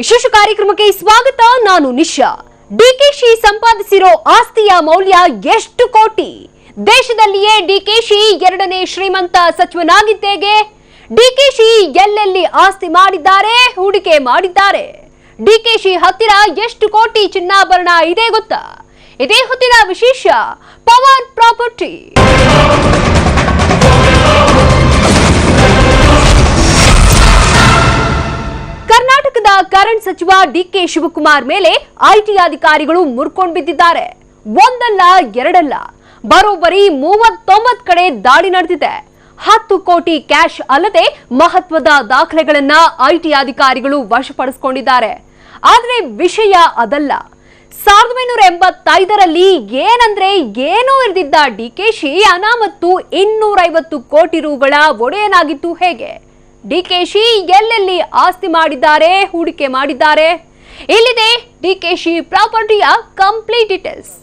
ವಿಶೇಷ ಕಾರ್ಯಕ್ರಮಕ್ಕೆ ಸ್ವಾಗತ. ನಾನು ನಿಶಾ. ಡಿಕೆಶಿ ಸಂಪಾದಿಸಿರೋ ಆಸ್ತಿಯ ಮೌಲ್ಯ ಎಷ್ಟು ಕೋಟಿ? ದೇಶದಲ್ಲಿಯೇ ಡಿಕೆಶಿ ಎರಡನೇ ಶ್ರೀಮಂತ ಸಚಿವನಾಗಿದ್ದೇಗೆ? ಡಿಕೆಶಿ ಎಲ್ಲೆಲ್ಲಿ ಆಸ್ತಿ ಮಾಡಿದ್ದಾರೆ, ಹೂಡಿಕೆ ಮಾಡಿದ್ದಾರೆ? ಡಿಕೆಶಿ ಹತ್ತಿರ ಎಷ್ಟು ಕೋಟಿ ಚಿನ್ನಾಭರಣ ಇದೆ ಗೊತ್ತಾ? ಇದೇ ಹೊತ್ತಿನ ವಿಶೇಷ ಪವರ್ ಪ್ರಾಪರ್ಟಿ. ಕರ್ನಾಟಕದ ಕರೆಂಟ್ ಸಚಿವ ಡಿಕೆ ಶಿವಕುಮಾರ್ ಮೇಲೆ ಐಟಿ ಅಧಿಕಾರಿಗಳು ಮುರ್ಕೊಂಡು ಬಿದ್ದಿದ್ದಾರೆ. ಒಂದಲ್ಲ ಎರಡಲ್ಲ, ಬರೋಬ್ಬರಿ 39 ಕಡೆ ದಾಳಿ ನಡೆದಿದೆ. 10 ಕೋಟಿ ಕ್ಯಾಶ್ ಅಲ್ಲದೆ ಮಹತ್ವದ ದಾಖಲೆಗಳನ್ನ ಐಟಿ ಅಧಿಕಾರಿಗಳು ವಶಪಡಿಸಿಕೊಂಡಿದ್ದಾರೆ. ಆದ್ರೆ ವಿಷಯ ಅದಲ್ಲ. 1985ರಲ್ಲಿ ಏನಂದ್ರೆ ಏನೂ ಇರದಿದ್ದ ಡಿಕೆಶಿ ಅನಾಮತ್ತು 250 ಕೋಟಿ ರೂಗಳ ಒಡೆಯನಾಗಿತ್ತು ಹೇಗೆ? ಡಿಕೆಶಿ ಎಲ್ಲೆಲ್ಲಿ ಆಸ್ತಿ ಮಾಡಿದ್ದಾರೆ, ಹೂಡಿಕೆ ಮಾಡಿದ್ದಾರೆ? ಇಲ್ಲಿದೆ ಡಿಕೆಶಿ ಪ್ರಾಪರ್ಟಿಯ ಕಂಪ್ಲೀಟ್ ಡೀಟೇಲ್ಸ್.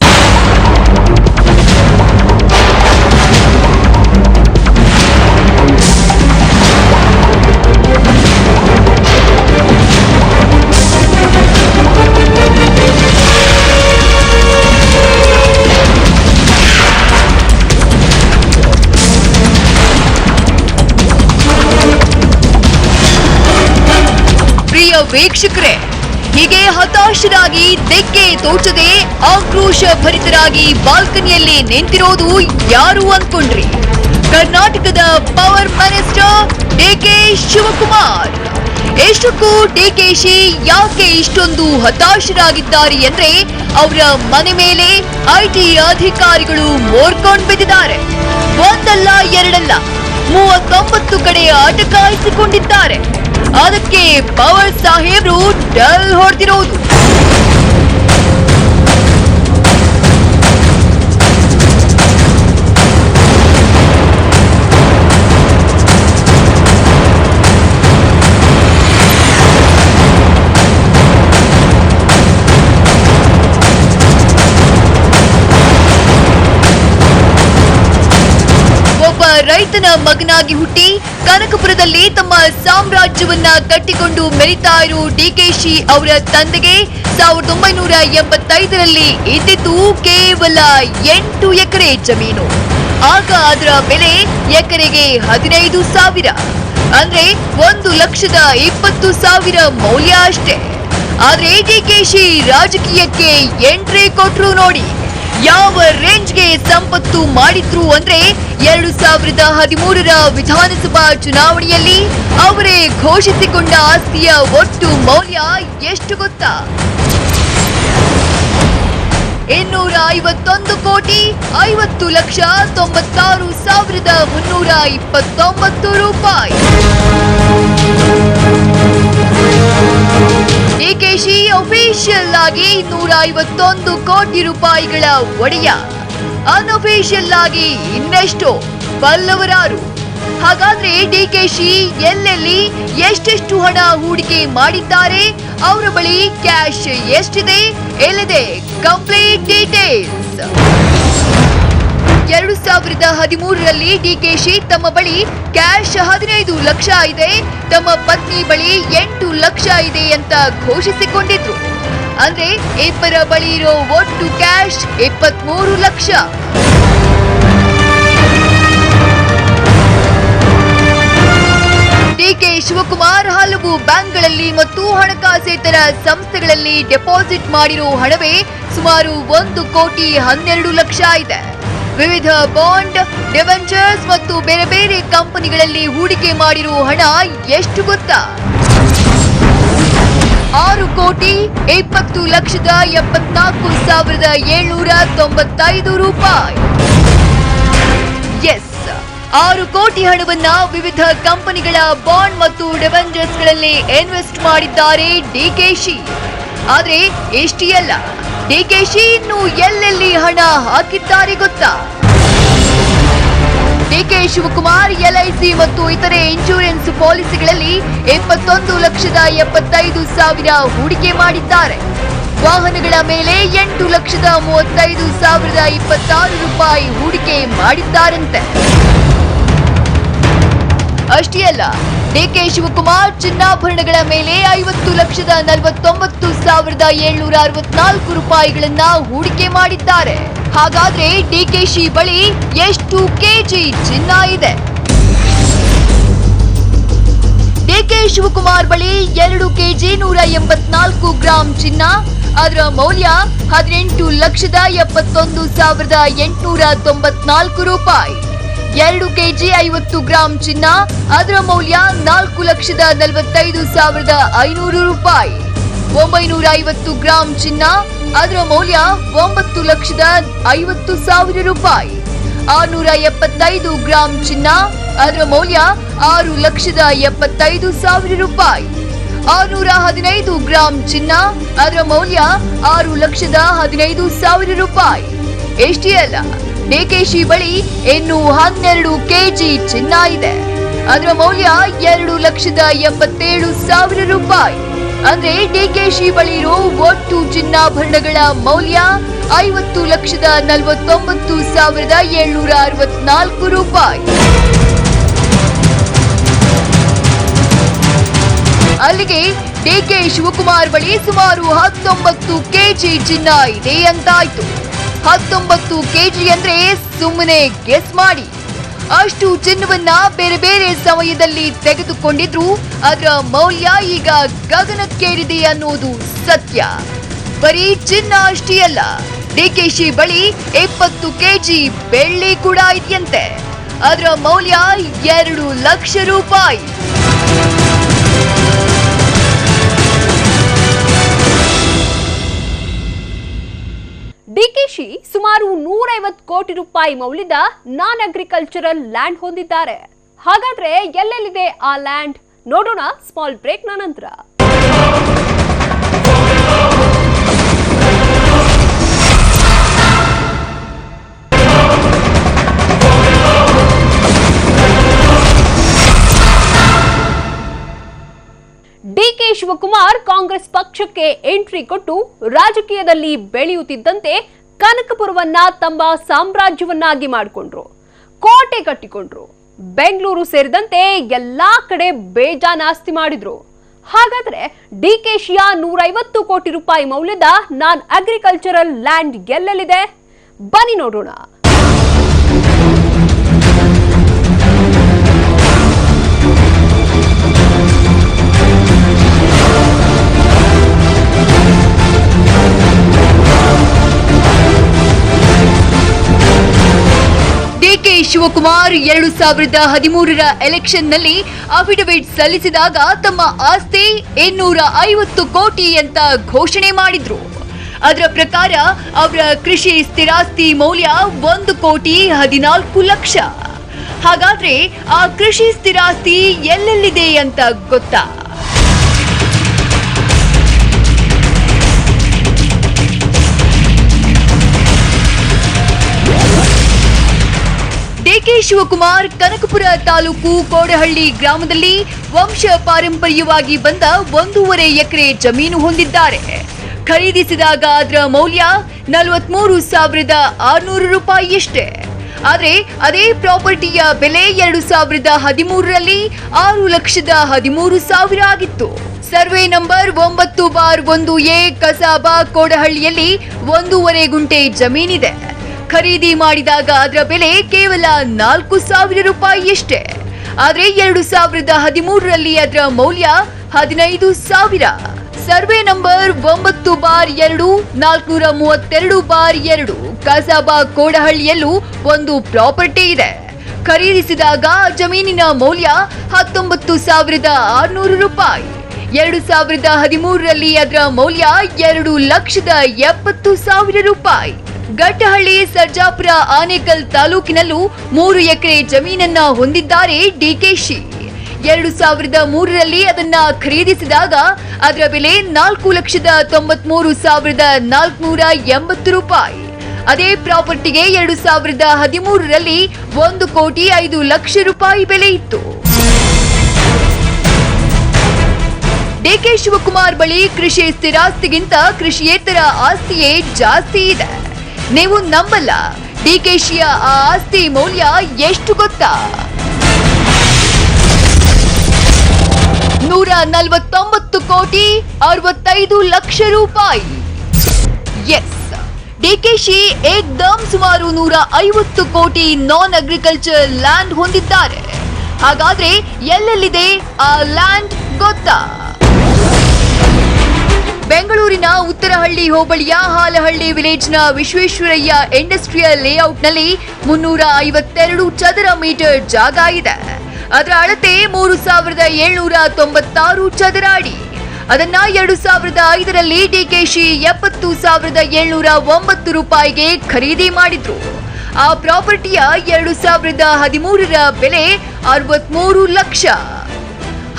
ವೀಕ್ಷಕರೇ, ಹೀಗೆ ಹತಾಶರಾಗಿ ದಿಕ್ಕೆ ತೋಚದೆ ಆಕ್ರೋಶ ಭರಿತರಾಗಿ ಬಾಲ್ಕನಿಯಲ್ಲಿ ನಿಂತಿರೋದು ಯಾರು ಅನ್ಕೊಂಡ್ರಿ? ಕರ್ನಾಟಕದ ಪವರ್ ಮಿನಿಸ್ಟರ್ ಡಿಕೆ ಶಿವಕುಮಾರ್. ಎಷ್ಟಕ್ಕೂ ಡಿಕೆಶಿ ಯಾಕೆ ಇಷ್ಟೊಂದು ಹತಾಶರಾಗಿದ್ದಾರೆ ಅಂದ್ರೆ ಅವರ ಮನೆ ಮೇಲೆ ಐಟಿ ಅಧಿಕಾರಿಗಳು ಮೋರ್ಕೊಂಡು ಬಿದ್ದಿದ್ದಾರೆ. ಒಂದಲ್ಲ ಎರಡಲ್ಲ, 39 ಕಡೆ ಅಟಕಾಯಿಸಿಕೊಂಡಿದ್ದಾರೆ. ಅದಕ್ಕೆ ಪವರ್ ಸಾಹೇಬ್ರು ಡಲ್ ಹೊಡೆದಿರೋದು. ರೈತನ ಮಗನಾಗಿ ಹುಟ್ಟಿ ಕನಕಪುರದಲ್ಲಿ ತಮ್ಮ ಸಾಮ್ರಾಜ್ಯವನ್ನ ಕಟ್ಟಿಕೊಂಡು ಮೆರಿತಾ ಇರೋ ಡಿಕೆಶಿ ಅವರ ತಂದೆಗೆ 1985ರಲ್ಲಿ ಇದ್ದಿದ್ದು ಕೇವಲ 8 ಎಕರೆ ಜಮೀನು. ಆಗ ಅದರ ಬೆಲೆ ಎಕರೆಗೆ 15,000, ಅಂದ್ರೆ 1,20,000 ಮೌಲ್ಯ ಅಷ್ಟೇ. ಆದ್ರೆ ಡಿಕೆಶಿ ರಾಜಕೀಯಕ್ಕೆ ಎಂಟ್ರಿ ಕೊಟ್ರು ನೋಡಿ. ಯಾವ ರೇಂಜ್ಗೆ ಸಂಪತ್ತು ಮಾಡಿದ್ರು ಅಂದ್ರೆ 2013ರ ವಿಧಾನಸಭಾ ಚುನಾವಣೆಯಲ್ಲಿ ಅವರೇ ಘೋಷಿಸಿಕೊಂಡ ಆಸ್ತಿಯ ಒಟ್ಟು ಮೌಲ್ಯ ಎಷ್ಟು ಗೊತ್ತಾ? 251 ಕೋಟಿ 50,96,329 ರೂಪಾಯಿ. ಡಿಕೆಶಿ ಅಫಿಷಿಯಲ್ ಆಗಿ 151 ಕೋಟಿ ರೂಪಾಯಿಗಳ ಒಡೆಯ. ಅನ್ಅಫಿಷಿಯಲ್ ಆಗಿ ಇನ್ನೆಷ್ಟೋ ಬಲ್ಲವರಾರು. ಹಾಗಾದ್ರೆ ಡಿಕೆಶಿ ಎಲ್ಲೆಲ್ಲಿ ಎಷ್ಟೆಷ್ಟು ಹಣ ಹೂಡಿಕೆ ಮಾಡಿದ್ದಾರೆ, ಅವರ ಬಳಿ ಕ್ಯಾಶ್ ಎಷ್ಟಿದೆ, ಎಲ್ಲಿದೆ ಕಂಪ್ಲೀಟ್ ಡೀಟೇಲ್ಸ್. 2013ರಲ್ಲಿ ಡಿಕೆಶಿ ತಮ್ಮ ಬಳಿ ಕ್ಯಾಶ್ 15 ಲಕ್ಷ ಇದೆ, ತಮ್ಮ ಪತ್ನಿ ಬಳಿ 8 ಲಕ್ಷ ಇದೆ ಅಂತ ಘೋಷಿಸಿಕೊಂಡಿದ್ರು. ಅಂದ್ರೆ ಇಬ್ಬರ ಬಳಿ ಇರೋ ಒಟ್ಟು ಕ್ಯಾಶ್ 23 ಲಕ್ಷ. ಡಿಕೆ ಶಿವಕುಮಾರ್ ಹಲವು ಬ್ಯಾಂಕ್ಗಳಲ್ಲಿ ಮತ್ತು ಹಣಕಾಸೇತರ ಸಂಸ್ಥೆಗಳಲ್ಲಿ ಡೆಪಾಸಿಟ್ ಮಾಡಿರೋ ಹಣವೇ ಸುಮಾರು 1 ಕೋಟಿ 12 ಲಕ್ಷ ಇದೆ. ವಿವಿಧ ಬಾಂಡ್, ಡಿವೆಂಚರ್ಸ್ ಮತ್ತು ಬೇರೆ ಬೇರೆ ಕಂಪನಿಗಳಲ್ಲಿ ಹೂಡಿಕೆ ಮಾಡಿರುವ ಹಣ ಎಷ್ಟು ಗೊತ್ತಾ? 6 ಕೋಟಿ 20,74,795 ರೂಪಾಯಿ. ಎಸ್, 6 ಕೋಟಿ ಹಣವನ್ನ ವಿವಿಧ ಕಂಪನಿಗಳ ಬಾಂಡ್ ಮತ್ತು ಡಿವೆಂಚರ್ಸ್ ಗಳಲ್ಲಿ ಇನ್ವೆಸ್ಟ್ ಮಾಡಿದ್ದಾರೆ ಡಿಕೆಶಿ. ಆದ್ರೆ ಇಷ್ಟೇ ಅಲ್ಲ, ಡಿಕೆಶಿ ಇನ್ನು ಎಲ್ಲೆಲ್ಲಿ ಹಣ ಹಾಕಿದ್ದಾರೆ ಗೊತ್ತಾ? ಡಿಕೆ ಶಿವಕುಮಾರ್ LIC ಮತ್ತು ಇತರೆ ಇನ್ಶೂರೆನ್ಸ್ ಪಾಲಿಸಿಗಳಲ್ಲಿ 21,75,000 ಹೂಡಿಕೆ ಮಾಡಿದ್ದಾರೆ. ವಾಹನಗಳ ಮೇಲೆ 8,35,026 ರೂಪಾಯಿ ಹೂಡಿಕೆ ಮಾಡಿದ್ದಾರಂತೆ. ಅಷ್ಟೇ ಅಲ್ಲ, ಡಿಕೆ ಶಿವಕುಮಾರ್ ಚಿನ್ನಾಭರಣಗಳ ಮೇಲೆ 50,49,764 ರೂಪಾಯಿಗಳನ್ನ ಹೂಡಿಕೆ ಮಾಡಿದ್ದಾರೆ. ಹಾಗಾದ್ರೆ ಡಿಕೆಶಿ ಬಳಿ ಎಷ್ಟು ಕೆಜಿ ಚಿನ್ನ ಇದೆ? ಡಿಕೆ ಶಿವಕುಮಾರ್ ಬಳಿ 2 ಕೆಜಿ 184 ಗ್ರಾಂ ಚಿನ್ನ, ಅದರ ಮೌಲ್ಯ 18,71,894 ರೂಪಾಯಿ. 2 ಕೆಜಿ 50 ಗ್ರಾಂ ಚಿನ್ನ, ಅದರ ಮೌಲ್ಯ 4,45,500 ರೂಪಾಯಿ. 950 ಗ್ರಾಂ ಚಿನ್ನ, ಅದರ ಮೌಲ್ಯ 9,50,000 ರೂಪಾಯಿ. 675 ಗ್ರಾಂ ಚಿನ್ನ, ಅದರ ಮೌಲ್ಯ 6,75,000 ರೂಪಾಯಿ. 615 ಗ್ರಾಂ ಚಿನ್ನ, ಅದರ ಮೌಲ್ಯ 6,15,000 ರೂಪಾಯಿ. ಎಷ್ಟೇ ಅಲ್ಲ, ಡಿಕೆಶಿ ಬಳಿ ಇನ್ನು 12 ಕೆಜಿ ಚಿನ್ನ ಇದೆ. ಅದರ ಮೌಲ್ಯ 2,77,000 ರೂಪಾಯಿ. ಅಂದ್ರೆ ಡಿಕೆಶಿ ಬಳಿ ಇರೋ ಒಟ್ಟು ಚಿನ್ನಾಭರಣಗಳ ಮೌಲ್ಯ 50,49,764 ರೂಪಾಯಿ. ಅಲ್ಲಿಗೆ ಡಿಕೆ ಶಿವಕುಮಾರ್ ಬಳಿ ಸುಮಾರು 19 ಕೆಜಿ ಚಿನ್ನ ಇದೆ ಅಂತಾಯ್ತು. 19 ಕೆಜಿ ಅಂದ್ರೆ ಸುಮ್ಮನೆ ಗೆಸ್ ಮಾಡಿ. ಅಷ್ಟು ಚಿನ್ನವನ್ನ ಬೇರೆ ಬೇರೆ ಸಮಯದಲ್ಲಿ ತೆಗೆದುಕೊಂಡಿದ್ರು ಅದರ ಮೌಲ್ಯ ಈಗ ಗಗನಕ್ಕೇರಿದೆ ಅನ್ನೋದು ಸತ್ಯ. ಬರೀ ಚಿನ್ನ ಅಷ್ಟೇ ಅಲ್ಲ, ಡಿಕೆಶಿ ಬಳಿ 20 ಕೆಜಿ ಬೆಳ್ಳಿ ಕೂಡ ಇದೆಯಂತೆ. ಅದರ ಮೌಲ್ಯ 2 ಲಕ್ಷ ರೂಪಾಯಿ. ಡಿಕೆಶಿ ಸುಮಾರು 150 ಕೋಟಿ ರೂಪಾಯಿ ಮೌಲ್ಯದ ನಾನ್ ಅಗ್ರಿಕಲ್ಚರಲ್ ಲ್ಯಾಂಡ್ ಹೊಂದಿದ್ದಾರೆ. ಹಾಗಾದ್ರೆ ಎಲ್ಲೆಲ್ಲಿದೆ ಆ ಲ್ಯಾಂಡ್? ನೋಡೋಣ ಸ್ಮಾಲ್ ಬ್ರೇಕ್ ನಂತರ. ಡಿಕೆ ಶಿವಕುಮಾರ್ ಕಾಂಗ್ರೆಸ್ ಪಕ್ಷಕ್ಕೆ ಎಂಟ್ರಿ ಕೊಟ್ಟು ರಾಜಕೀಯದಲ್ಲಿ ಬೆಳೆಯುತ್ತಿದ್ದಂತೆ ಕನಕಪುರವನ್ನ ತಮ್ಮ ಸಾಮ್ರಾಜ್ಯವನ್ನಾಗಿ ಮಾಡಿಕೊಂಡ್ರು, ಕೋಟೆ ಕಟ್ಟಿಕೊಂಡ್ರು. ಬೆಂಗಳೂರು ಸೇರಿದಂತೆ ಎಲ್ಲಾ ಕಡೆ ಬೇಜಾನ್ ಆಸ್ತಿ ಮಾಡಿದ್ರು. ಹಾಗಾದ್ರೆ ಡಿಕೆಶಿಯ 150 ಕೋಟಿ ರೂಪಾಯಿ ಮೌಲ್ಯದ ನಾನ್ ಅಗ್ರಿಕಲ್ಚರಲ್ ಲ್ಯಾಂಡ್ ಎಲ್ಲೆಲ್ಲಿದೆ? ಬನ್ನಿ ನೋಡೋಣ. ಡಿಕೆ ಶಿವಕುಮಾರ್ 2013ರ ಎಲೆಕ್ಷನ್ನಲ್ಲಿ ಅಫಿಡವಿಟ್ ಸಲ್ಲಿಸಿದಾಗ ತಮ್ಮ ಆಸ್ತಿ 250 ಕೋಟಿ ಅಂತ ಘೋಷಣೆ ಮಾಡಿದ್ರು. ಅದರ ಪ್ರಕಾರ ಅವರ ಕೃಷಿ ಸ್ಥಿರಾಸ್ತಿ ಮೌಲ್ಯ 1,14 ಲಕ್ಷ. ಹಾಗಾದ್ರೆ ಆ ಕೃಷಿ ಸ್ಥಿರಾಸ್ತಿ ಎಲ್ಲೆಲ್ಲಿದೆ ಅಂತ ಗೊತ್ತಾ? ಡಿಕೆ ಶಿವಕುಮಾರ್ ಕನಕಪುರ ತಾಲೂಕು ಕೋಡಹಳ್ಳಿ ಗ್ರಾಮದಲ್ಲಿ ವಂಶ ಪಾರಂಪರ್ಯವಾಗಿ ಬಂದ 1.5 ಎಕರೆ ಜಮೀನು ಹೊಂದಿದ್ದಾರೆ. ಖರೀದಿಸಿದಾಗ ಅದರ ಮೌಲ್ಯ 43,600 ರೂಪಾಯಿಯಷ್ಟೇ. ಆದರೆ ಅದೇ ಪ್ರಾಪರ್ಟಿಯ ಬೆಲೆ 2013ರಲ್ಲಿ 6,13,000 ಆಗಿತ್ತು. ಸರ್ವೆ ನಂಬರ್ 9/1A ಕಸಾಬಾ ಕೋಡಹಳ್ಳಿಯಲ್ಲಿ 1.5 ಗುಂಟೆ ಜಮೀನಿದೆ. ಖರೀದಿ ಮಾಡಿದಾಗ ಅದರ ಬೆಲೆ ಕೇವಲ 4,000 ರೂಪಾಯಿಯಷ್ಟೇ. ಆದರೆ 2013ರಲ್ಲಿ ಅದರ ಮೌಲ್ಯ 15,000. ಸರ್ವೆ ನಂಬರ್ 9/2 432/2 ಕಸಾಬಾ ಕೋಡಹಳ್ಳಿಯಲ್ಲೂ ಒಂದು ಪ್ರಾಪರ್ಟಿ ಇದೆ. ಖರೀದಿಸಿದಾಗ ಜಮೀನಿನ ಮೌಲ್ಯ 19,600 ರೂಪಾಯಿ. 2013ರಲ್ಲಿ ಅದರ ಮೌಲ್ಯ 2,70,000 ರೂಪಾಯಿ. ಗಟ್ಟಹಳ್ಳಿ ಸರ್ಜಾಪುರ ಆನೇಕಲ್ ತಾಲೂಕಿನಲ್ಲೂ 3 ಎಕರೆ ಜಮೀನನ್ನ ಹೊಂದಿದ್ದಾರೆ ಡಿಕೆಶಿ. 2003ರಲ್ಲಿ ಅದನ್ನ ಖರೀದಿಸಿದಾಗ ಅದರ ಬೆಲೆ 4,93,480 ರೂಪಾಯಿ. ಅದೇ ಪ್ರಾಪರ್ಟಿಗೆ 2013ರಲ್ಲಿ 1,05,00,000 ರೂಪಾಯಿ ಬೆಲೆ ಇತ್ತು. ಡಿಕೆ ಶಿವಕುಮಾರ್ ಬಳಿ ಕೃಷಿ ಸ್ಥಿರಾಸ್ತಿಗಿಂತ ಕೃಷಿಯೇತರ ಆಸ್ತಿಯೇ ಜಾಸ್ತಿ ಇದೆ. ನೀವು ನಂಬಲ್ಲ, ಡಿಕೆಶಿಯ ಆ ಆಸ್ತಿ ಮೌಲ್ಯ ಎಷ್ಟು ಗೊತ್ತಾ? 149 ಕೋಟಿ 65 ಲಕ್ಷ ರೂಪಾಯಿ. ಎಸ್, ಡಿಕೆಶಿ ಏಕ್ದಮ್ ಸುಮಾರು 150 ಕೋಟಿ ನಾನ್ ಅಗ್ರಿಕಲ್ಚರ್ ಲ್ಯಾಂಡ್ ಹೊಂದಿದ್ದಾರೆ. ಹಾಗಾದ್ರೆ ಎಲ್ಲೆಲ್ಲಿದೆ ಆ ಲ್ಯಾಂಡ್ ಗೊತ್ತಾ? ಬೆಂಗಳೂರಿನ ಉತ್ತರಹಳ್ಳಿ ಹೋಬಳಿಯ ಹಾಲಹಳ್ಳಿ ವಿಲೇಜ್ನ ವಿಶ್ವೇಶ್ವರಯ್ಯ ಇಂಡಸ್ಟ್ರಿಯಲ್ ಲೇಔಟ್ನಲ್ಲಿ 352 ಚದರ ಮೀಟರ್ ಜಾಗ ಇದೆ. ಅದರ ಅಳತೆ 3796 ಚದರ ಅಡಿ. ಅದನ್ನ 2005ರಲ್ಲಿ ಡಿಕೆಶಿ 70,709 ರೂಪಾಯಿಗೆ ಖರೀದಿ ಮಾಡಿದ್ರು. ಆ ಪ್ರಾಪರ್ಟಿಯ 2013ರ ಬೆಲೆ 63 ಲಕ್ಷ.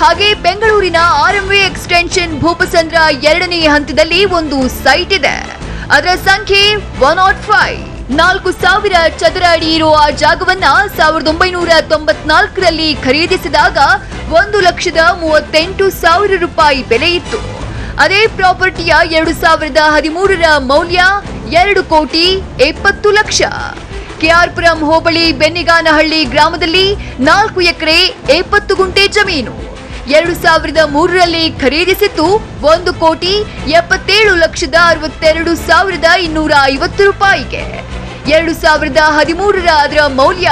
ಹಾಗೆ ಬೆಂಗಳೂರಿನ RMV ಎಕ್ಸ್ಟೆನ್ಷನ್ ಭೂಪಸಂದ್ರ 2ನೇ ಹಂತದಲ್ಲಿ ಒಂದು ಸೈಟ್ ಇದೆ. ಅದರ ಸಂಖ್ಯೆ 105. 4,000 ಚದರ ಅಡಿ ಇರುವ ಆ ಜಾಗವನ್ನ 1994ರಲ್ಲಿ ಖರೀದಿಸಿದಾಗ 1,38,000 ರೂಪಾಯಿ ಬೆಲೆ ಇತ್ತು. ಅದೇ ಪ್ರಾಪರ್ಟಿಯ 2013ರ ಮೌಲ್ಯ 2,20 ಲಕ್ಷ. ಕೆಆರ್ಪುರಂ ಹೋಬಳಿ ಬೆನ್ನಿಗಾನಹಳ್ಳಿ ಗ್ರಾಮದಲ್ಲಿ 4 ಎಕರೆ 70 ಗುಂಟೆ ಜಮೀನು 2003ರಲ್ಲಿ ಖರೀದಿಸಿದ್ದು 1,77,62,250 ರೂಪಾಯಿಗೆ. 2013ರ ಅದರ ಮೌಲ್ಯ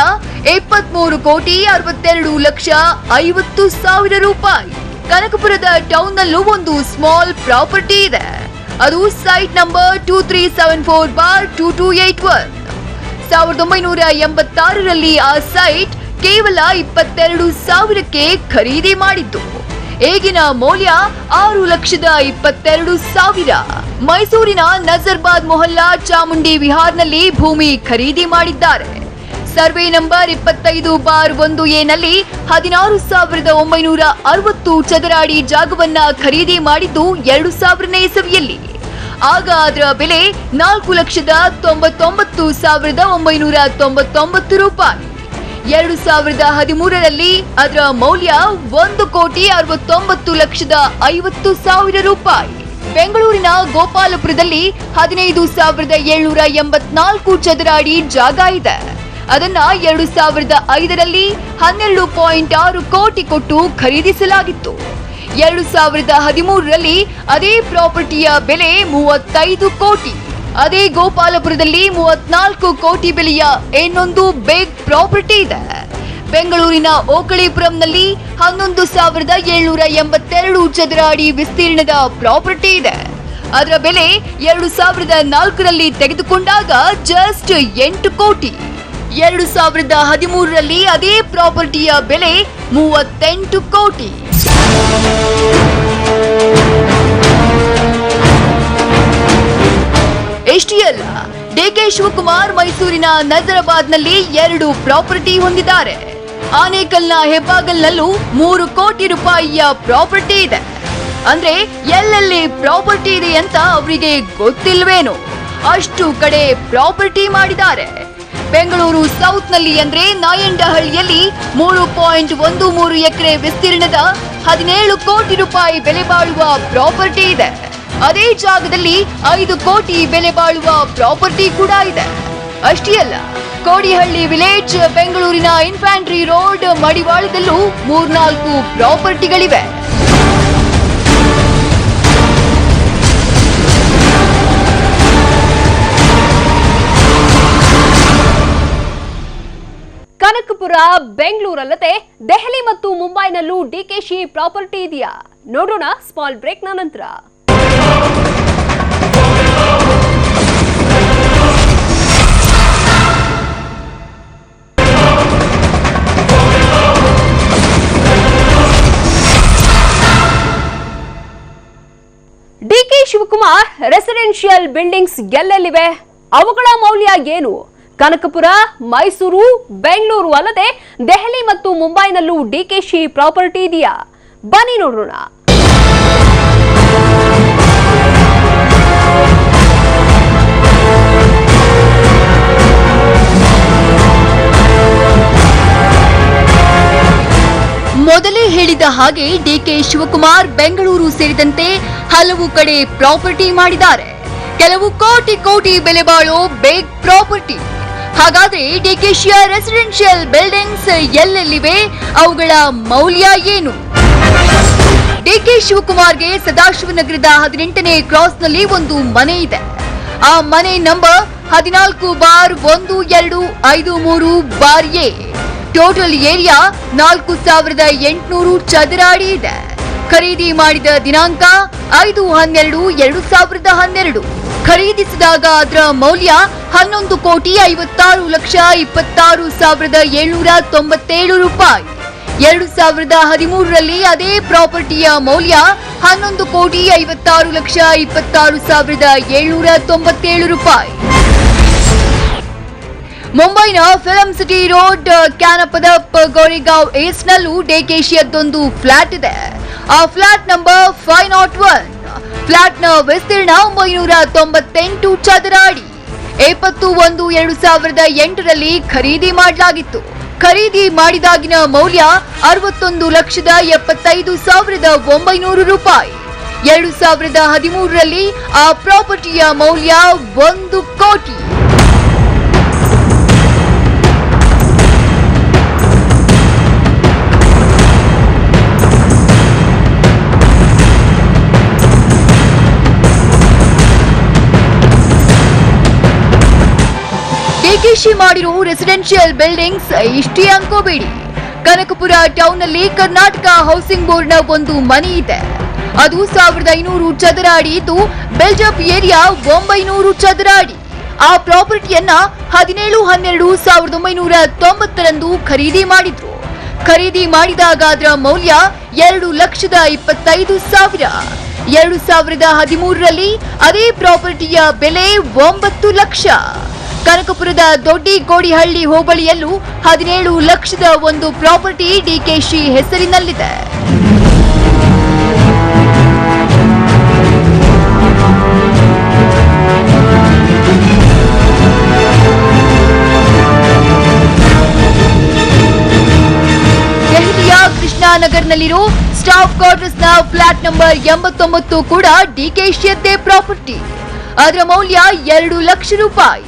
23,62,50,000 ರೂಪಾಯಿ. ಕನಕಪುರದ ಟೌನ್ನಲ್ಲೂ ಒಂದು ಸ್ಮಾಲ್ ಪ್ರಾಪರ್ಟಿ ಇದೆ. ಅದು ಸೈಟ್ ನಂಬರ್ 2374/2281. 1986ರಲ್ಲಿ ಆ ಸೈಟ್ ಕೇವಲ 22,000ಕ್ಕೆ ಖರೀದಿ ಮಾಡಿದ್ದು. ಈಗಿನ ಮೌಲ್ಯ 6,22,000. ಮೈಸೂರಿನ ನಜರ್ಬಾದ್ ಮೊಹಲ್ಲಾ ಚಾಮುಂಡಿ ವಿಹಾರ್ನಲ್ಲಿ ಭೂಮಿ ಖರೀದಿ ಮಾಡಿದ್ದಾರೆ. ಸರ್ವೆ ನಂಬರ್ 25/1A ನಲ್ಲಿ 16,960 ಚದರ ಅಡಿ ಜಾಗವನ್ನ ಖರೀದಿ ಮಾಡಿದ್ದು 2000ನೇ ಇಸವಿಯಲ್ಲಿ. ಆಗ ಅದರ ಬೆಲೆ 4,99,999 ರೂಪಾಯಿ. 2013ರಲ್ಲಿ ಅದರ ಮೌಲ್ಯ 1,69,50,000 ರೂಪಾಯಿ. ಬೆಂಗಳೂರಿನ ಗೋಪಾಲಪುರದಲ್ಲಿ 15,784 ಚದರ ಅಡಿ ಜಾಗ ಇದೆ. ಅದನ್ನ 2005ರಲ್ಲಿ 12.6 ಕೋಟಿ ಕೊಟ್ಟು ಖರೀದಿಸಲಾಗಿತ್ತು. 2013ರಲ್ಲಿ ಅದೇ ಪ್ರಾಪರ್ಟಿಯ ಬೆಲೆ 35 ಕೋಟಿ. ಅದೇ ಗೋಪಾಲಪುರದಲ್ಲಿ 34 ಕೋಟಿ ಬೆಲೆಯ ಇನ್ನೊಂದು ಬಿಗ್ ಪ್ರಾಪರ್ಟಿ ಇದೆ. ಬೆಂಗಳೂರಿನ ಓಕಳಿಪುರಂನಲ್ಲಿ 11,782 ಚದರ ಅಡಿ ವಿಸ್ತೀರ್ಣದ ಪ್ರಾಪರ್ಟಿ ಇದೆ. ಅದರ ಬೆಲೆ 2004ರಲ್ಲಿ ತೆಗೆದುಕೊಂಡಾಗ ಜಸ್ಟ್ 8 ಕೋಟಿ. 2013ರಲ್ಲಿ ಅದೇ ಪ್ರಾಪರ್ಟಿಯ ಬೆಲೆ 38 ಕೋಟಿ. ಎಷ್ಟೇ ಅಲ್ಲ, ಡಿಕೆ ಶಿವಕುಮಾರ್ ಮೈಸೂರಿನ ನಜರಾಬಾದ್ನಲ್ಲಿ 2 ಪ್ರಾಪರ್ಟಿ ಹೊಂದಿದ್ದಾರೆ. ಆನೇಕಲ್ನ ಹೆಬ್ಬಾಗಲ್ನಲ್ಲೂ 3 ಕೋಟಿ ರೂಪಾಯಿಯ ಪ್ರಾಪರ್ಟಿ ಇದೆ. ಅಂದ್ರೆ ಎಲ್ಲೆಲ್ಲಿ ಪ್ರಾಪರ್ಟಿ ಇದೆ ಅಂತ ಅವರಿಗೆ ಗೊತ್ತಿಲ್ವೇನೋ, ಅಷ್ಟು ಕಡೆ ಪ್ರಾಪರ್ಟಿ ಮಾಡಿದ್ದಾರೆ. ಬೆಂಗಳೂರು ಸೌತ್ನಲ್ಲಿ ಅಂದ್ರೆ ನಾಯಂಡಹಳ್ಳಿಯಲ್ಲಿ 3.13 ಎಕರೆ ವಿಸ್ತೀರ್ಣದ 17 ಕೋಟಿ ರೂಪಾಯಿ ಬೆಲೆ ಬಾಳುವ ಪ್ರಾಪರ್ಟಿ ಇದೆ. ಅದೇ ಜಾಗದಲ್ಲಿ 5 ಕೋಟಿ ಬೆಲೆ ಬಾಳುವ ಪ್ರಾಪರ್ಟಿ ಕೂಡ ಇದೆ. ಅಷ್ಟೇ ಅಲ್ಲ, ಕೋಡಿಹಳ್ಳಿ ವಿಲೇಜ್, ಬೆಂಗಳೂರಿನ ಇನ್ಫ್ಯಾಂಟ್ರಿ ರೋಡ್, ಮಡಿವಾಳದಲ್ಲೂ 3-4 ಪ್ರಾಪರ್ಟಿಗಳಿವೆ. ಕನಕಪುರ, ಬೆಂಗಳೂರಲ್ಲದೆ ದೆಹಲಿ ಮತ್ತು ಮುಂಬೈನಲ್ಲೂ ಡಿಕೆಶಿ ಪ್ರಾಪರ್ಟಿ ಇದೆಯಾ? ನೋಡೋಣ ಸ್ಮಾಲ್ ಬ್ರೇಕ್ನ ನಂತರ. ಡಿಕೆ ಶಿವಕುಮಾರ್ ರೆಸಿಡೆನ್ಷಿಯಲ್ ಬಿಲ್ಡಿಂಗ್ಸ್ ಎಲ್ಲೆಲ್ಲಿವೆ? ಅವುಗಳ ಮೌಲ್ಯ ಏನು? ಕನಕಪುರ, ಮೈಸೂರು, ಬೆಂಗಳೂರು ಅಲ್ಲದೆ ದೆಹಲಿ ಮತ್ತು ಮುಂಬೈನಲ್ಲೂ ಡಿಕೆಶಿ ಪ್ರಾಪರ್ಟಿ ಇದೆಯಾ? ಬನ್ನಿ ನೋಡೋಣ. ಮೊದಲೇ ಹೇಳಿದ ಹಾಗೆ ಡಿಕೆ ಶಿವಕುಮಾರ್ ಬೆಂಗಳೂರು ಸೇರಿದಂತೆ ಹಲವು ಕಡೆ ಪ್ರಾಪರ್ಟಿ ಮಾಡಿದ್ದಾರೆ. ಕೆಲವು ಕೋಟಿ ಬೆಲೆ ಬಾಳೋ ಬಿಗ್ ಪ್ರಾಪರ್ಟಿ. ಹಾಗಾದ್ರೆ ಡಿಕೆಶಿಯ ರೆಸಿಡೆನ್ಷಿಯಲ್ ಬಿಲ್ಡಿಂಗ್ಸ್ ಎಲ್ಲೆಲ್ಲಿವೆ? ಅವುಗಳ ಮೌಲ್ಯ ಏನು? ಡಿಕೆ ಶಿವಕುಮಾರ್ಗೆ ಸದಾಶಿವನಗರದ 18ನೇ ಕ್ರಾಸ್ನಲ್ಲಿ ಒಂದು ಮನೆ ಇದೆ. ಆ ಮನೆ ನಂಬರ್ 14/1253/A. ಟೋಟಲ್ ಏರಿಯಾ 4800 ಚದರ ಅಡಿ ಇದೆ. ಖರೀದಿ ಮಾಡಿದ ದಿನಾಂಕ 5/12/2012. ಖರೀದಿಸಿದಾಗ ಅದರ ಮೌಲ್ಯ 11,56,26,797 ರೂಪಾಯಿ. 2013ರಲ್ಲಿ ಅದೇ ಪ್ರಾಪರ್ಟಿಯ ಮೌಲ್ಯ 11,56,26,797 ರೂಪಾಯಿ. ಮುಂಬೈನ ಫಿಲ್ಮ್ ಸಿಟಿ ರೋಡ್ ಕ್ಯಾನಪದಪ್ ಗೋರೆಗಾಂವ್ ಈಸ್ಟ್ ನಲ್ಲೂ ಡಿಕೆಶಿಯದ್ದೊಂದು ಫ್ಲಾಟ್ ಇದೆ. ಆ ಫ್ಲಾಟ್ ನಂಬರ್ 501. ಫ್ಲಾಟ್ನ ವಿಸ್ತೀರ್ಣ 998 ಚದರ ಅಡಿ. 20/1/2008ರಲ್ಲಿ ಖರೀದಿ ಮಾಡಲಾಗಿತ್ತು. ಖರೀದಿ ಮಾಡಿದಾಗಿನ ಮೌಲ್ಯ 61,75,900 ರೂಪಾಯಿ. 2013ರಲ್ಲಿ ಆ ಪ್ರಾಪರ್ಟಿಯ ಮೌಲ್ಯ 1 ಕೋಟಿ. ಡಿಕೆಶಿ ಮಾಡಿರೋ ರೆಸಿಡೆನ್ಷಿಯಲ್ ಬಿಲ್ಡಿಂಗ್ಸ್ ಇಷ್ಟೇ ಅನ್ಕೋಬೇಡಿ. ಕನಕಪುರ ಟೌನ್ ನಲ್ಲಿ ಕರ್ನಾಟಕ ಹೌಸಿಂಗ್ ಬೋರ್ಡ್ ನ ಒಂದು ಮನೆ ಇದೆ. ಅದು 1500 ಚದರ ಅಡಿ ಇದ್ದು ಬೆಲ್ಜಪ್ ಏರಿಯಾ 900 ಚದರ ಅಡಿ. ಆ ಪ್ರಾಪರ್ಟಿಯನ್ನ 17/12/1990ರಂದು ಖರೀದಿ ಮಾಡಿದ್ರು. ಖರೀದಿ ಮಾಡಿದಾಗ ಅದರ ಮೌಲ್ಯ 2,25,000. 2013ರಲ್ಲಿ ಅದೇ ಪ್ರಾಪರ್ಟಿಯ ಬೆಲೆ 9 ಲಕ್ಷ. ಕನಕಪುರದ ದೊಡ್ಡಿಗೋಡಿಹಳ್ಳಿ ಹೋಬಳಿಯಲ್ಲೂ 17 ಲಕ್ಷದ ಒಂದು ಪ್ರಾಪರ್ಟಿ ಡಿಕೆಶಿ ಹೆಸರಿನಲ್ಲಿದೆ. ದೆಹಲಿಯ ಕೃಷ್ಣಾನಗರ್ನಲ್ಲಿರೋ ಸ್ಟಾಫ್ ಕ್ವಾರ್ಟರ್ಸ್ನ ಫ್ಲಾಟ್ ನಂಬರ್ 89 ಕೂಡ ಡಿಕೆಶಿಯದ್ದೇ ಪ್ರಾಪರ್ಟಿ. ಅದರ ಮೌಲ್ಯ 2 ಲಕ್ಷ ರೂಪಾಯಿ.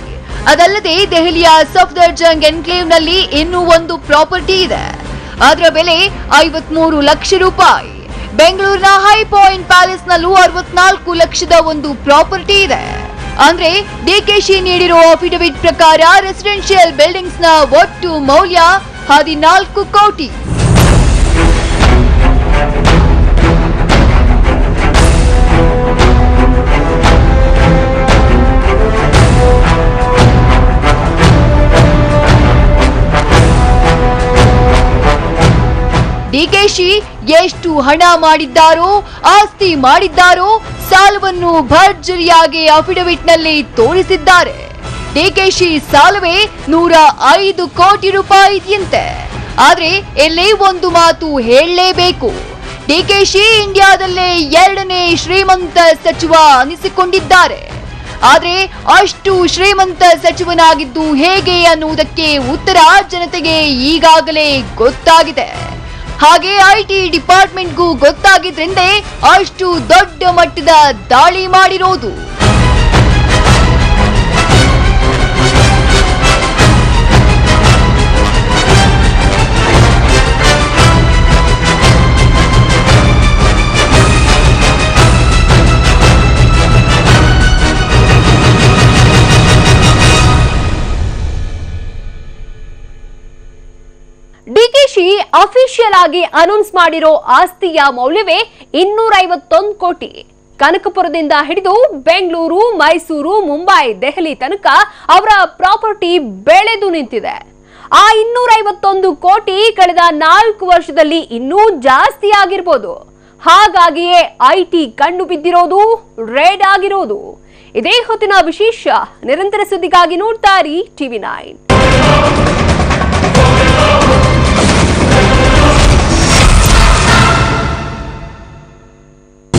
ಅದಲ್ಲದೆ ದೆಹಲಿಯ ಸಫ್ದರ್ಜಂಗ್ ಎನ್ಕ್ಲೇವ್ನಲ್ಲಿ ಇನ್ನೂ ಒಂದು ಪ್ರಾಪರ್ಟಿ ಇದೆ. ಅದರ ಬೆಲೆ 53 ಲಕ್ಷ ರೂಪಾಯಿ. ಬೆಂಗಳೂರಿನ ಹೈ ಪಾಯಿಂಟ್ ಪ್ಯಾಲೇಸ್ ನಲ್ಲೂ 64 ಲಕ್ಷದ ಒಂದು ಪ್ರಾಪರ್ಟಿ ಇದೆ. ಅಂದ್ರೆ ಡಿಕೆಶಿ ನೀಡಿರೋ ಅಫಿಡವಿಟ್ ಪ್ರಕಾರ ರೆಸಿಡೆನ್ಷಿಯಲ್ ಬಿಲ್ಡಿಂಗ್ಸ್ ನ ಒಟ್ಟು ಮೌಲ್ಯ 14 ಕೋಟಿ. ಡಿಕೆಶಿ ಎಷ್ಟು ಹಣ ಮಾಡಿದ್ದಾರೋ, ಆಸ್ತಿ ಮಾಡಿದ್ದಾರೋ, ಸಾಲವನ್ನು ಭರ್ಜರಿಯಾಗಿ ಅಫಿಡವಿಟ್ ನಲ್ಲಿ ತೋರಿಸಿದ್ದಾರೆ. ಡಿಕೆಶಿ ಸಾಲವೇ 105 ಕೋಟಿ ರೂಪಾಯಿ ಇದೆಯಂತೆ. ಆದ್ರೆ ಇಲ್ಲಿ ಒಂದು ಮಾತು ಹೇಳಲೇಬೇಕು. ಡಿಕೆಶಿ ಇಂಡಿಯಾದಲ್ಲೇ 2ನೇ ಶ್ರೀಮಂತ ಸಚಿವ ಅನಿಸಿಕೊಂಡಿದ್ದಾರೆ. ಆದ್ರೆ ಅಷ್ಟು ಶ್ರೀಮಂತ ಸಚಿವನಾಗಿದ್ದು ಹೇಗೆ ಅನ್ನುವುದಕ್ಕೆ ಉತ್ತರ ಜನತೆಗೆ ಈಗಾಗಲೇ ಗೊತ್ತಾಗಿದೆ. ಹಾಗೆ ಐಟಿ ಡಿಪಾರ್ಟ್ಮೆಂಟ್ಗೂ ಗೊತ್ತಾಗಿದ್ರಿಂದ ಅಷ್ಟು ದೊಡ್ಡ ಮಟ್ಟದ ದಾಳಿ ಮಾಡಿರೋದು. ಡಿಕೆಶಿ ಅಫಿಷಿಯಲ್ ಆಗಿ ಅನೌನ್ಸ್ ಮಾಡಿರೋ ಆಸ್ತಿಯ ಮೌಲ್ಯವೇ 251 ಕೋಟಿ. ಕನಕಪುರದಿಂದ ಹಿಡಿದು ಬೆಂಗಳೂರು, ಮೈಸೂರು, ಮುಂಬೈ, ದೆಹಲಿ ತನಕ ಅವರ ಪ್ರಾಪರ್ಟಿ ಬೆಳೆದು ನಿಂತಿದೆ. ಆ 251 ಕೋಟಿ ಕಳೆದ 4 ವರ್ಷದಲ್ಲಿ ಇನ್ನೂ ಜಾಸ್ತಿ ಆಗಿರ್ಬೋದು. ಹಾಗಾಗಿಯೇ ಐಟಿ ಕಣ್ಣು ಬಿದ್ದಿರೋದು, ರೇಡ್ ಆಗಿರೋದು. ಇದೇ ಹೊತ್ತಿನ ವಿಶೇಷ. ನಿರಂತರ ಸುದ್ದಿಗಾಗಿ ನೋಡ್ತಾ ಇರಿ TV9.